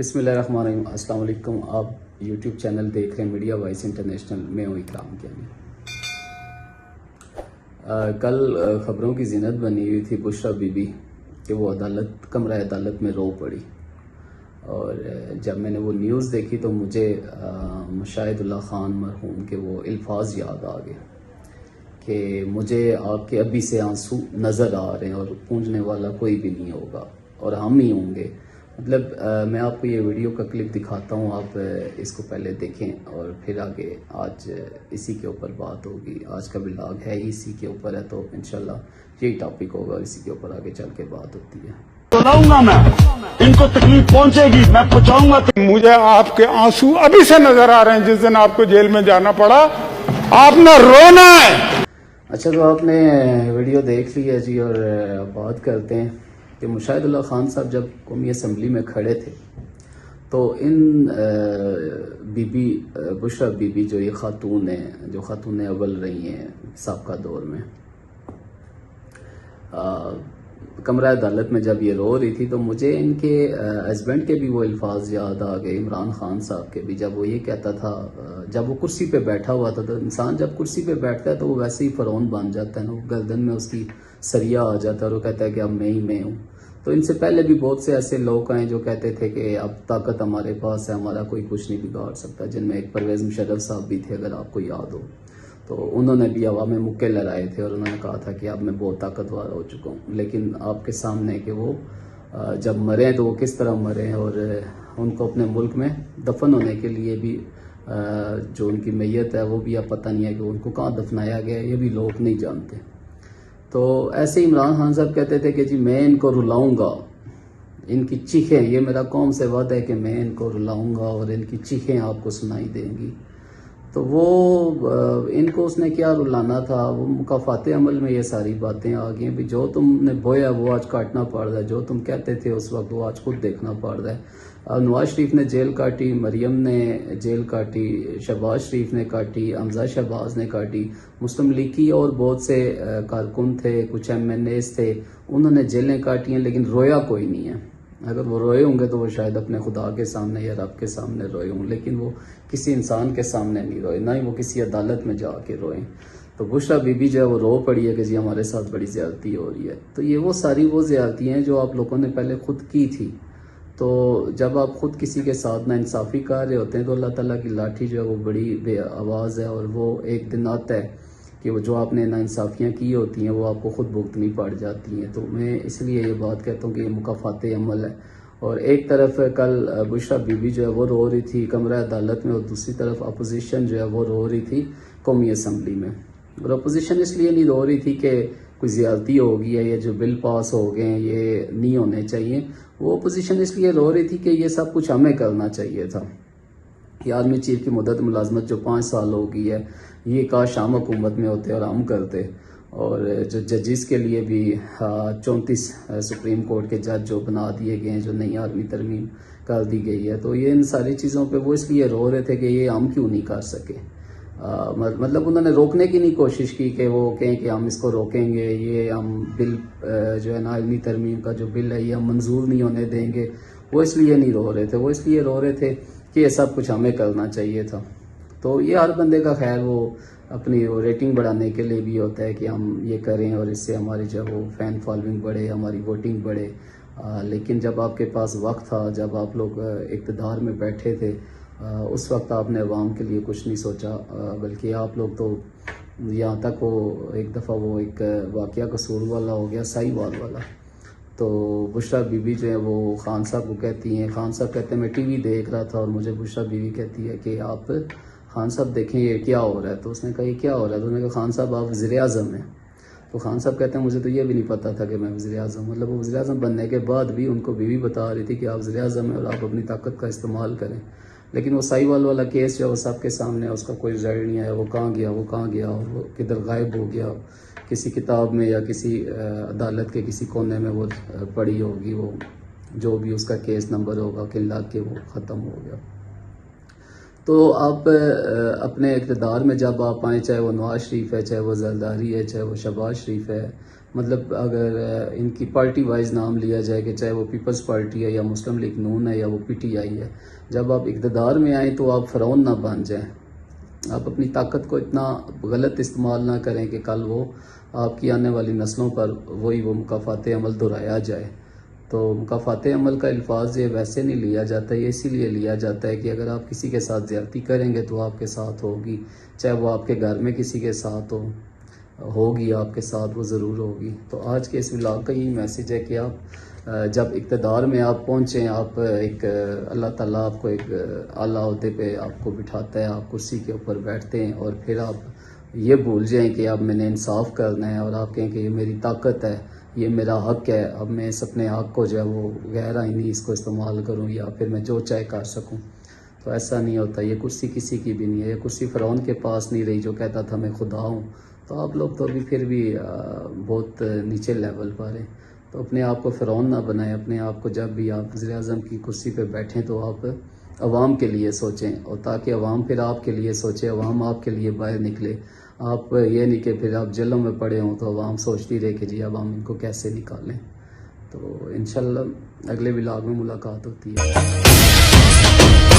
بسم اللہ الرحمن الرحیم۔ السلام علیکم۔ آپ یوٹیوب چینل دیکھ رہے ہیں میڈیا وائس انٹرنیشنل، میں ہوں اکرام کیانی۔ کل خبروں کی زینت بنی ہوئی تھی بشریٰ بی بی کہ وہ کمرہ عدالت میں رو پڑی، اور جب میں نے وہ نیوز دیکھی تو مجھے مشاہد اللہ خان مرحوم کے وہ الفاظ یاد آ گئے کہ مجھے آپ کے ابھی سے آنسو نظر آ رہے ہیں اور پونجنے والا کوئی بھی نہیں ہوگا اور ہم ہی ہوں گے۔ مطلب میں آپ کو یہ ویڈیو کا کلپ دکھاتا ہوں، آپ اس کو پہلے دیکھیں اور پھر آگے آج اسی کے اوپر بات ہوگی۔ آج کا ولاگ ہے اسی کے اوپر ہے، تو انشاءاللہ یہی ٹاپک ہوگا اور اسی کے اوپر آگے چل کے بات ہوتی ہے۔ تو لاؤں گا میں، ان کو تکلیف پہنچے گی، میں پہنچاؤں گا۔ مجھے آپ کے آنسو ابھی سے نظر آ رہے ہیں جس دن آپ کو جیل میں جانا پڑا۔ آپ نے رونا ہے۔ اچھا، تو آپ نے ویڈیو دیکھ لی ہے جی، اور بات کرتے ہیں کہ مشاہد اللہ خان صاحب جب قومی اسمبلی میں کھڑے تھے تو ان بی بی بشریٰ بی بی جو یہ خاتون ہیں، جو خاتون اول رہی ہیں سابقہ دور میں، کمرہ عدالت میں جب یہ رو رہی تھی تو مجھے ان کے ہسبینڈ کے بھی وہ الفاظ یاد آ گئے، عمران خان صاحب کے بھی، جب وہ یہ کہتا تھا، جب وہ کرسی پہ بیٹھا ہوا تھا، تو انسان جب کرسی پہ بیٹھتا ہے تو وہ ویسے ہی فرعون بن جاتا ہے نا، گردن میں اس کی سریا آ جاتا ہے اور وہ کہتا ہے کہ اب میں ہوں۔ تو ان سے پہلے بھی بہت سے ایسے لوگ آئے جو کہتے تھے کہ اب طاقت ہمارے پاس ہے، ہمارا کوئی کچھ نہیں بگاڑ سکتا، جن میں ایک پرویز مشرف صاحب بھی تھے، اگر آپ کو یاد ہو۔ تو انہوں نے بھی ہوا میں مکے لڑائے تھے اور انہوں نے کہا تھا کہ اب میں بہت طاقتور ہو چکا ہوں، لیکن آپ کے سامنے کہ وہ جب مرے تو وہ کس طرح مرے، اور ان کو اپنے ملک میں دفن ہونے کے لیے بھی جو ان کی میت ہے وہ بھی اب پتہ نہیں ہے کہ ان کو کہاں دفنایا گیا ہے، یہ بھی لوگ نہیں جانتے۔ تو ایسے عمران خان صاحب کہتے تھے کہ جی میں ان کو رلاؤں گا، ان کی چیخیں، یہ میرا قوم سے وعدہ ہے کہ میں ان کو رلاؤں گا اور ان کی چیخیں آپ کو سنائی دیں گی۔ تو وہ ان کو اس نے کیا رلانا تھا، وہ مکافات عمل میں یہ ساری باتیں آ گئی ہیں بھی جو تم نے بویا وہ آج کاٹنا پڑ رہا ہے، جو تم کہتے تھے اس وقت وہ آج خود دیکھنا پڑ رہا ہے۔ نواز شریف نے جیل کاٹی، مریم نے جیل کاٹی، شہباز شریف نے کاٹی، حمزہ شہباز نے کاٹی، مسلم لیگ کی اور بہت سے کارکن تھے، کچھ MNAs تھے، انہوں نے جیلیں کاٹی ہیں، لیکن رویا کوئی نہیں ہے۔ اگر وہ روئے ہوں گے تو وہ شاید اپنے خدا کے سامنے یا رب کے سامنے روئے ہوں، لیکن وہ کسی انسان کے سامنے نہیں روئے، نہ ہی وہ کسی عدالت میں جا کے روئیں۔ تو بشریٰ بی بی جو ہے وہ رو پڑی ہے کہ جی ہمارے ساتھ بڑی زیادتی ہو رہی ہے۔ تو یہ وہ ساری زیادتی ہیں جو آپ لوگوں نے پہلے خود کی تھی۔ تو جب آپ خود کسی کے ساتھ نا انصافی کر رہے ہوتے ہیں تو اللہ تعالیٰ کی لاٹھی جو ہے وہ بڑی بے آواز ہے، اور وہ ایک دن آتا ہے کہ وہ جو آپ نے ناانصافیاں کی ہوتی ہیں وہ آپ کو خود بھگتنی پڑ جاتی ہیں۔ تو میں اس لیے یہ بات کہتا ہوں کہ یہ مکافات عمل ہے۔ اور ایک طرف کل بشریٰ بی بی جو ہے وہ رو رہی تھی کمرہ عدالت میں، اور دوسری طرف اپوزیشن جو ہے وہ رو رہی تھی قومی اسمبلی میں۔ اور اپوزیشن اس لیے نہیں رو رہی تھی کہ کوئی زیادتی ہو گئی ہے، یہ جو بل پاس ہو گئے ہیں یہ نہیں ہونے چاہیے، وہ اپوزیشن اس لیے رو رہی تھی کہ یہ سب کچھ ہمیں کرنا چاہیے تھا۔ یہ آرمی چیف کی مدت ملازمت جو 5 سال ہو گئی ہے، یہ کاش ہم حکومت میں ہوتے اور ہم کرتے۔ اور جو ججز کے لیے بھی 34 سپریم کورٹ کے جج جو بنا دیے گئے ہیں، جو نئی آرمی ترمیم کر دی گئی ہے، تو یہ ان ساری چیزوں پہ وہ اس لیے رو رہے تھے کہ یہ ہم کیوں نہیں کر سکے۔ مطلب انہوں نے روکنے کی نہیں کوشش کی کہ وہ کہیں کہ ہم اس کو روکیں گے، یہ ہم بل جو ہے نا آرمی ترمیم کا جو بل ہے یہ ہم منظور نہیں ہونے دیں گے، وہ اس لیے نہیں رو رہے تھے، وہ اس لیے رو رہے تھے کہ یہ سب کچھ ہمیں کرنا چاہیے تھا۔ تو یہ ہر بندے کا خیر وہ اپنی ریٹنگ بڑھانے کے لیے بھی ہوتا ہے کہ ہم یہ کریں اور اس سے ہماری جو وہ فین فالوئنگ بڑھے، ہماری ووٹنگ بڑھے۔ لیکن جب آپ کے پاس وقت تھا، جب آپ لوگ اقتدار میں بیٹھے تھے، اس وقت آپ نے عوام کے لیے کچھ نہیں سوچا، بلکہ آپ لوگ تو یہاں تک وہ ایک دفعہ وہ ایک واقعہ قصور والا ہو گیا، سائی وال والا۔ تو بشریٰ بی بی جو ہے وہ خان صاحب کو کہتی ہیں، خان صاحب کہتے ہیں میں ٹی وی دیکھ رہا تھا اور مجھے بشریٰ بی بی کہتی ہے کہ آپ خان صاحب دیکھیں یہ کیا ہو رہا ہے۔ تو اس نے کہا یہ کیا ہو رہا ہے؟ تو انہوں نے کہا خان صاحب آپ وزیر اعظم ہیں۔ تو خان صاحب کہتے ہیں مجھے تو یہ بھی نہیں پتا تھا کہ میں وزیر اعظم، مطلب وہ وزیر اعظم بننے کے بعد بھی ان کو بیوی بتا رہی تھی کہ آپ وزیر اعظم ہیں اور آپ اپنی طاقت کا استعمال کریں۔ لیکن وہ سائی وال والا کیس جو ہے وہ سب کے سامنے ہے، اس کا کوئی رزلٹ نہیں آیا، وہ کہاں گیا اور وہ کدھر غائب ہو گیا، کسی کتاب میں یا کسی عدالت کے کسی کونے میں وہ پڑی ہوگی، وہ جو بھی اس کا کیس نمبر ہوگا کہ لا کے وہ ختم ہو گیا۔ تو آپ اپنے اقتدار میں جب آپ آئیں، چاہے وہ نواز شریف ہے، چاہے وہ زرداری ہے، چاہے وہ شہباز شریف ہے، مطلب اگر ان کی پارٹی وائز نام لیا جائے کہ چاہے وہ پیپلز پارٹی ہے یا مسلم لیگ نون ہے یا وہ پی ٹی آئی ہے، جب آپ اقتدار میں آئیں تو آپ فرعون نہ بن جائیں. آپ اپنی طاقت کو اتنا غلط استعمال نہ کریں کہ کل وہ آپ کی آنے والی نسلوں پر وہ مکافات عمل دہرایا جائے. تو مکافات عمل کا الفاظ یہ ویسے نہیں لیا جاتا، یہ اسی لیے لیا جاتا ہے کہ اگر آپ کسی کے ساتھ زیادتی کریں گے تو آپ کے ساتھ ہوگی، چاہے وہ آپ کے گھر میں کسی کے ساتھ ہوگی آپ کے ساتھ وہ ضرور ہوگی. تو آج کے اس ولاگ کا یہی میسیج ہے کہ آپ جب اقتدار میں آپ پہنچیں، آپ ایک اللہ تعالیٰ آپ کو ایک اعلیٰ عہدے پہ آپ کو بٹھاتا ہے، آپ کرسی کے اوپر بیٹھتے ہیں اور پھر آپ یہ بھول جائیں کہ اب میں نے انصاف کرنا ہے اور آپ کہیں کہ یہ میری طاقت ہے، یہ میرا حق ہے، اب میں اس اپنے حق کو جو ہے وہ غیر آئینی اس کو استعمال کروں یا پھر میں جو چاہے کر سکوں. تو ایسا نہیں ہوتا. یہ کرسی کسی کی بھی نہیں ہے، یہ کرسی فرعون کے پاس نہیں رہی جو کہتا تھا میں خدا ہوں. تو آپ لوگ تو ابھی پھر بھی بہت نیچے لیول پر ہیں. تو اپنے آپ کو فرعون نہ بنائیں. اپنے آپ کو جب بھی آپ وزیر اعظم کی کرسی پہ بیٹھیں تو آپ عوام کے لیے سوچیں، اور تاکہ عوام پھر آپ کے لیے سوچے، عوام آپ کے لیے باہر نکلے. آپ یہ نہیں کہ پھر آپ جیلوں میں پڑے ہوں تو عوام سوچتی رہے کہ جی اب ہم ان کو کیسے نکالیں. تو انشاءاللہ اگلے ولاگ میں ملاقات ہوتی ہے.